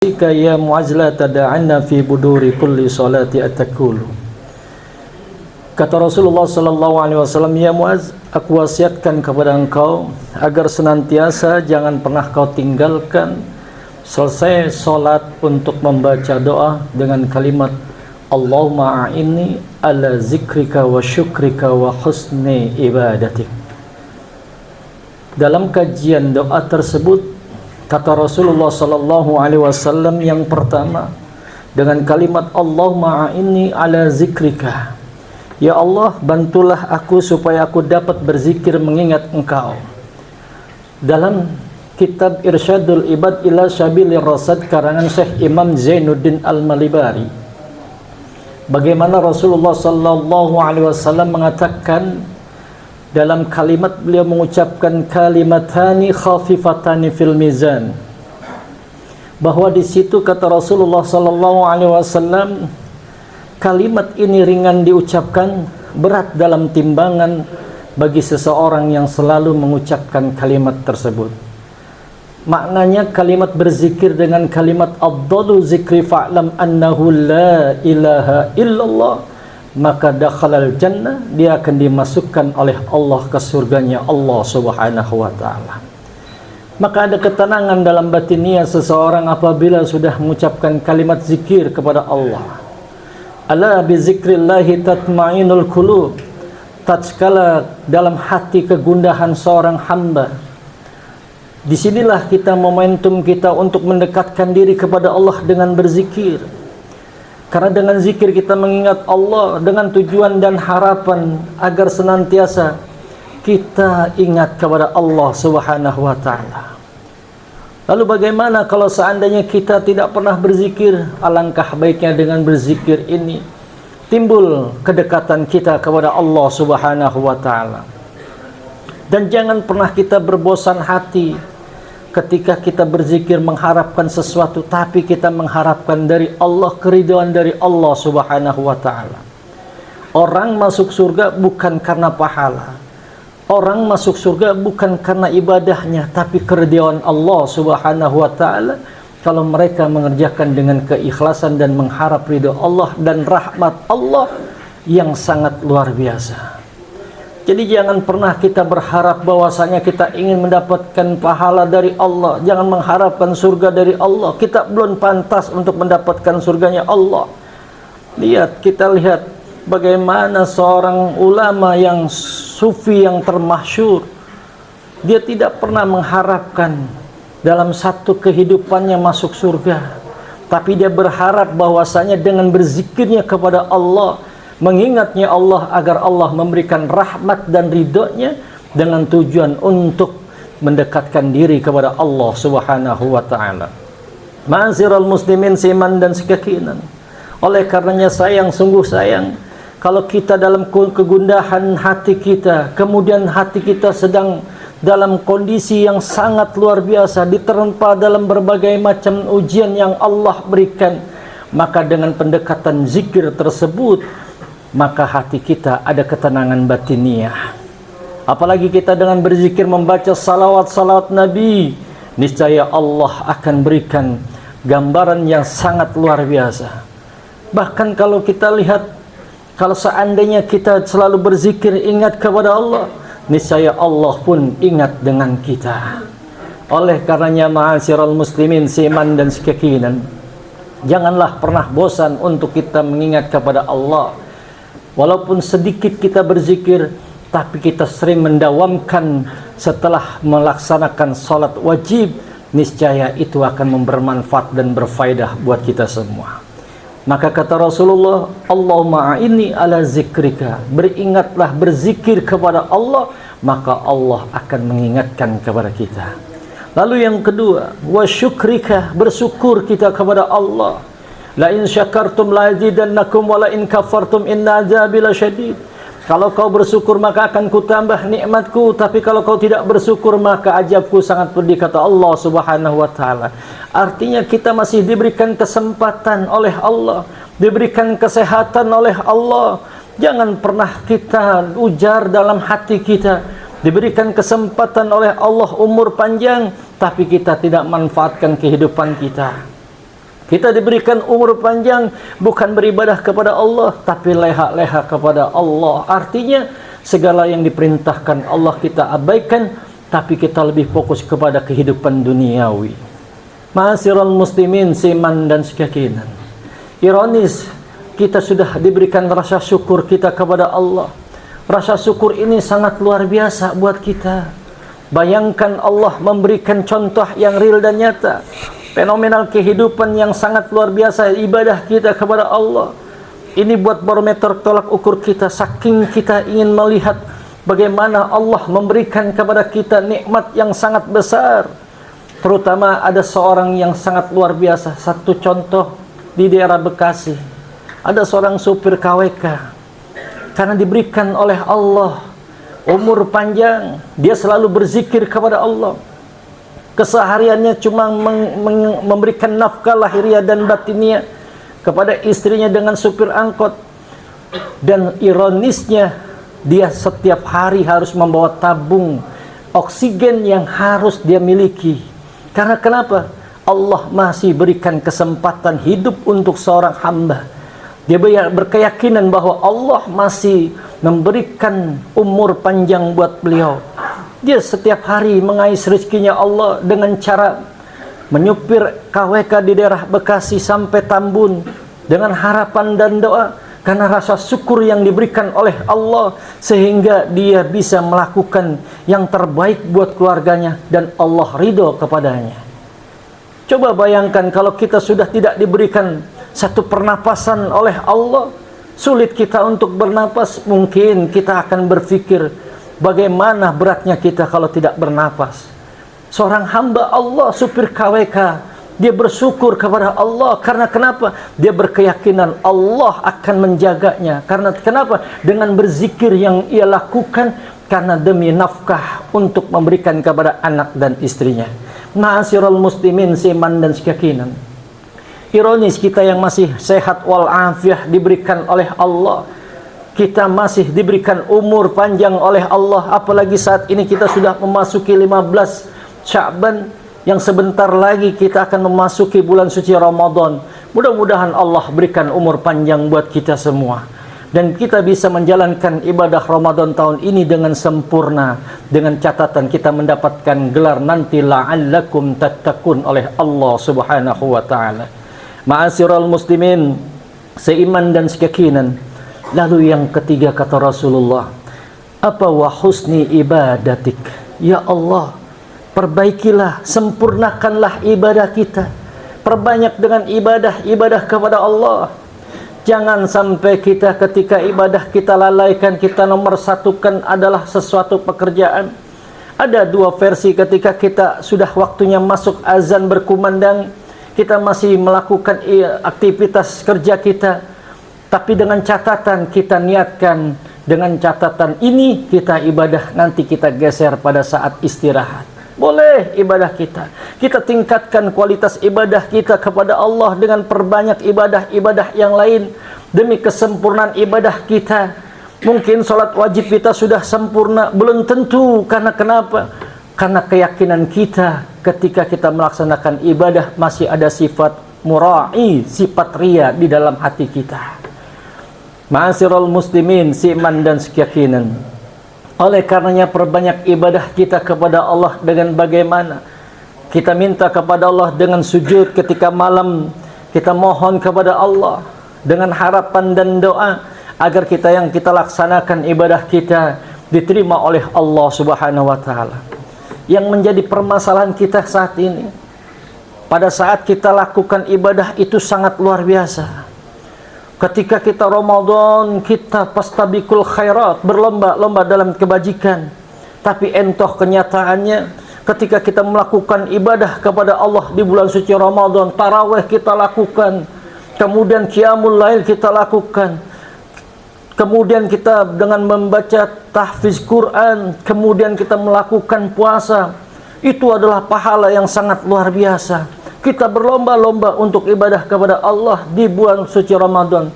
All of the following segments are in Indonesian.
Ya Mu'az la tada'anna fi buduri kulli salati atakulu. Kata Rasulullah sallallahu alaihi wasallam, ya Mu'az, aku wasiatkan kepada engkau agar senantiasa jangan pernah kau tinggalkan selesai salat untuk membaca doa dengan kalimat Allahumma a'inni ala zikrika wa syukrika wa husni ibadatik. Dalam kajian doa tersebut, kata Rasulullah sallallahu alaihi wasallam, yang pertama dengan kalimat Allahumma a'inni ala zikrika. Ya Allah, bantulah aku supaya aku dapat berzikir mengingat Engkau. Dalam kitab Irsyadul Ibad ila Syabilir Rasyad karangan Syekh Imam Zainuddin Al-Malibari, bagaimana Rasulullah sallallahu alaihi wasallam mengatakan dalam kalimat, beliau mengucapkan kalimatani khafifatani fil mizan, bahwa di situ kata Rasulullah sallallahu alaihi wasallam, kalimat ini ringan diucapkan, berat dalam timbangan bagi seseorang yang selalu mengucapkan kalimat tersebut. Maknanya kalimat berzikir dengan kalimat afdalu zikri fa'lam annahu la ilaha illallah, maka dakhalal jannah, dia akan dimasukkan oleh Allah ke surganya Allah subhanahu wa ta'ala. Maka ada ketenangan dalam batinnya seseorang apabila sudah mengucapkan kalimat zikir kepada Allah. Ala bi zikrillahi tatma'inul qulub. Tatkala dalam hati kegundahan seorang hamba, disinilah kita momentum kita untuk mendekatkan diri kepada Allah dengan berzikir. Karena dengan zikir kita mengingat Allah dengan tujuan dan harapan agar senantiasa kita ingat kepada Allah subhanahu wa ta'ala. Lalu bagaimana kalau seandainya kita tidak pernah berzikir? Alangkah baiknya dengan berzikir ini timbul kedekatan kita kepada Allah subhanahu wa ta'ala. Dan jangan pernah kita berbosan hati ketika kita berzikir mengharapkan sesuatu, tapi kita mengharapkan dari Allah, keridhaan dari Allah subhanahu wa ta'ala. Orang masuk surga bukan karena pahala, orang masuk surga bukan karena ibadahnya, tapi keridhaan Allah subhanahu wa ta'ala kalau mereka mengerjakan dengan keikhlasan dan mengharap ridha Allah dan rahmat Allah yang sangat luar biasa. Jadi jangan pernah kita berharap bahwasanya kita ingin mendapatkan pahala dari Allah. Jangan mengharapkan surga dari Allah. Kita belum pantas untuk mendapatkan surganya Allah. Kita lihat bagaimana seorang ulama yang sufi yang termasyhur, dia tidak pernah mengharapkan dalam satu kehidupannya masuk surga, tapi dia berharap bahwasanya dengan berzikirnya kepada Allah, mengingatnya Allah agar Allah memberikan rahmat dan ridhonya dengan tujuan untuk mendekatkan diri kepada Allah subhanahu wa ta'ala. Ma'asyiral muslimin siman dan sekekinan, oleh karenanya sayang, sungguh sayang kalau kita dalam kegundahan hati kita, kemudian hati kita sedang dalam kondisi yang sangat luar biasa, diterpa dalam berbagai macam ujian yang Allah berikan, maka dengan pendekatan zikir tersebut, maka hati kita ada ketenangan batiniah. Apalagi kita dengan berzikir membaca salawat-salawat Nabi, niscaya Allah akan berikan gambaran yang sangat luar biasa. Bahkan kalau kita lihat, kalau seandainya kita selalu berzikir ingat kepada Allah, niscaya Allah pun ingat dengan kita. Oleh karenanya ma'asyiral muslimin siman dan sekekinan, janganlah pernah bosan untuk kita mengingat kepada Allah. Walaupun sedikit kita berzikir, tapi kita sering mendawamkan setelah melaksanakan salat wajib, niscaya itu akan bermanfaat dan berfaedah buat kita semua. Maka kata Rasulullah, Allahumma a'inni ala zikrika, beringatlah, berzikir kepada Allah, maka Allah akan mengingatkan kepada kita. Lalu yang kedua, wa syukrika, bersyukur kita kepada Allah. La in syakartum la azidannakum wa la in kafartum inna azabi lasyadid. Kalau kau bersyukur maka akan kutambah nikmatku, tapi kalau kau tidak bersyukur maka azabku sangat pedih, kata Allah subhanahu wa ta'ala. Artinya kita masih diberikan kesempatan oleh Allah, diberikan kesehatan oleh Allah. Jangan pernah kita ujar dalam hati kita, diberikan kesempatan oleh Allah umur panjang, tapi kita tidak manfaatkan kehidupan kita. Kita diberikan umur panjang bukan beribadah kepada Allah, tapi leha-leha kepada Allah. Artinya segala yang diperintahkan Allah kita abaikan, tapi kita lebih fokus kepada kehidupan duniawi. Ma'asyiral muslimin, seiman dan seyakinan. Ironis, kita sudah diberikan rasa syukur kita kepada Allah. Rasa syukur ini sangat luar biasa buat kita. Bayangkan Allah memberikan contoh yang real dan nyata, fenomenal kehidupan yang sangat luar biasa, ibadah kita kepada Allah. Ini buat barometer tolak ukur kita, saking kita ingin melihat bagaimana Allah memberikan kepada kita nikmat yang sangat besar. Terutama ada seorang yang sangat luar biasa. Satu contoh di daerah Bekasi, ada seorang supir KWK, karena diberikan oleh Allah umur panjang, dia selalu berzikir kepada Allah. Kesehariannya cuma memberikan nafkah lahiriah dan batiniah kepada istrinya dengan supir angkot. Dan ironisnya, dia setiap hari harus membawa tabung oksigen yang harus dia miliki. Karena kenapa? Allah masih berikan kesempatan hidup untuk seorang hamba. Dia berkeyakinan bahwa Allah masih memberikan umur panjang buat beliau. Dia setiap hari mengais rezekinya Allah dengan cara menyupir KWK di daerah Bekasi sampai Tambun dengan harapan dan doa karena rasa syukur yang diberikan oleh Allah, sehingga dia bisa melakukan yang terbaik buat keluarganya dan Allah ridho kepadanya. Coba bayangkan kalau kita sudah tidak diberikan satu pernapasan oleh Allah, sulit kita untuk bernapas, mungkin kita akan berpikir bagaimana beratnya kita kalau tidak bernapas. Seorang hamba Allah, supir KWK, dia bersyukur kepada Allah karena kenapa? Dia berkeyakinan Allah akan menjaganya. Karena kenapa? Dengan berzikir yang ia lakukan karena demi nafkah untuk memberikan kepada anak dan istrinya. Ma'asyiral muslimin, seiman dan seyakinan. Ironis, kita yang masih sehat walafiat diberikan oleh Allah, kita masih diberikan umur panjang oleh Allah, apalagi saat ini kita sudah memasuki 15 Sya'ban, yang sebentar lagi kita akan memasuki bulan suci Ramadan. Mudah-mudahan Allah berikan umur panjang buat kita semua, dan kita bisa menjalankan ibadah Ramadan tahun ini dengan sempurna, dengan catatan kita mendapatkan gelar nanti la'allakum tattaqun oleh Allah Subhanahu wa ta'ala. Ma'asyiral muslimin, seiman dan seyakinan. Lalu yang ketiga kata Rasulullah, apa wa husni ibadatik. Ya Allah, perbaikilah, sempurnakanlah ibadah kita. Perbanyak dengan ibadah kepada Allah. Jangan sampai kita ketika ibadah kita lalaikan, kita nomor satukan adalah sesuatu pekerjaan. Ada dua versi, ketika kita sudah waktunya masuk azan berkumandang, kita masih melakukan aktivitas kerja kita, tapi dengan catatan kita niatkan, dengan catatan ini kita ibadah, nanti kita geser pada saat istirahat. Boleh ibadah kita tingkatkan kualitas ibadah kita kepada Allah dengan perbanyak ibadah-ibadah yang lain demi kesempurnaan ibadah kita. Mungkin sholat wajib kita sudah sempurna, belum tentu. Karena kenapa? Karena keyakinan kita ketika kita melaksanakan ibadah masih ada sifat mura'i, sifat ria di dalam hati kita. Ma'asyiral muslimin, seiman dan seyakinan. Oleh karenanya perbanyak ibadah kita kepada Allah dengan bagaimana? Kita minta kepada Allah dengan sujud ketika malam, kita mohon kepada Allah dengan harapan dan doa agar kita laksanakan ibadah kita diterima oleh Allah Subhanahu wa ta'ala. Yang menjadi permasalahan kita saat ini, pada saat kita lakukan ibadah itu sangat luar biasa. Ketika kita Ramadan, kita pastabikul khairat, berlomba-lomba dalam kebajikan. Tapi entoh kenyataannya, ketika kita melakukan ibadah kepada Allah di bulan suci Ramadan, tarawih kita lakukan, kemudian qiyamul lail kita lakukan, kemudian kita dengan membaca tahfiz Quran, kemudian kita melakukan puasa, itu adalah pahala yang sangat luar biasa. Kita berlomba-lomba untuk ibadah kepada Allah di bulan suci Ramadan.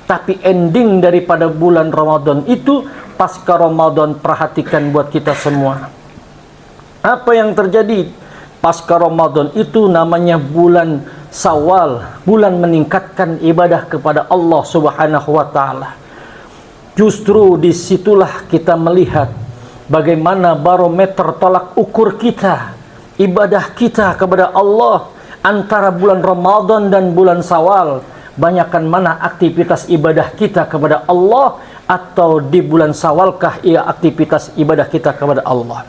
Tapi ending daripada bulan Ramadan itu, pasca Ramadan, perhatikan buat kita semua. Apa yang terjadi? Pasca Ramadan itu namanya bulan Syawal, bulan meningkatkan ibadah kepada Allah Subhanahu wa taala. Justru disitulah kita melihat bagaimana barometer tolak ukur kita, ibadah kita kepada Allah antara bulan Ramadan dan bulan Syawal. Banyakkan mana aktivitas ibadah kita kepada Allah, atau di bulan Syawalkah ia aktivitas ibadah kita kepada Allah?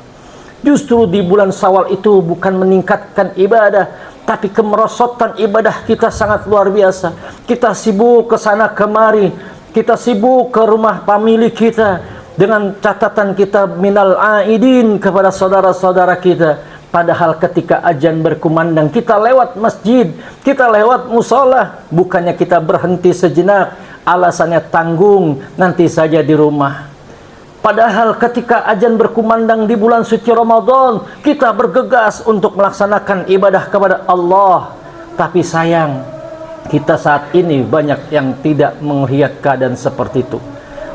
Justru di bulan Syawal itu bukan meningkatkan ibadah, tapi kemerosotan ibadah kita sangat luar biasa. Kita sibuk ke sana kemari, kita sibuk ke rumah pemilik kita dengan catatan kita minal aidin kepada saudara-saudara kita. Padahal ketika azan berkumandang kita lewat masjid, kita lewat musola, bukannya kita berhenti sejenak, alasannya tanggung, nanti saja di rumah. Padahal ketika azan berkumandang di bulan suci Ramadan, kita bergegas untuk melaksanakan ibadah kepada Allah. Tapi sayang, kita saat ini banyak yang tidak melihat keadaan seperti itu.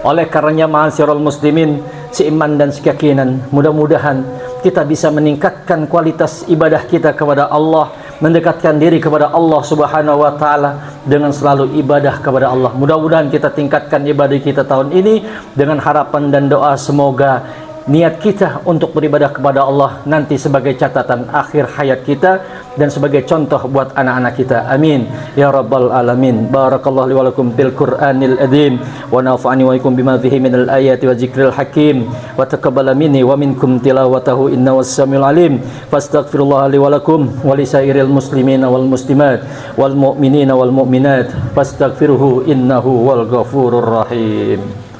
Oleh karenanya ma'asyiral muslimin, seiman dan sekeyakinan, mudah-mudahan kita bisa meningkatkan kualitas ibadah kita kepada Allah, mendekatkan diri kepada Allah Subhanahu wa taala dengan selalu ibadah kepada Allah. Mudah-mudahan kita tingkatkan ibadah kita tahun ini dengan harapan dan doa semoga niat kita untuk beribadah kepada Allah nanti sebagai catatan akhir hayat kita dan sebagai contoh buat anak-anak kita. Amin ya rabbal alamin. Barakallahu li wa lakum bil Qur'anil adzim wa nafa'ani wa ikum bima fihi minal ayati wa dzikril hakim wa taqabbala minni wa minkum tilawatahu innahu was-samiul alim. Fastaghfirullah li wa lakum wa li sairil muslimina wal muslimat wal mu'minina wal mu'minat fastaghfiruhu innahu wal ghafurur rahim.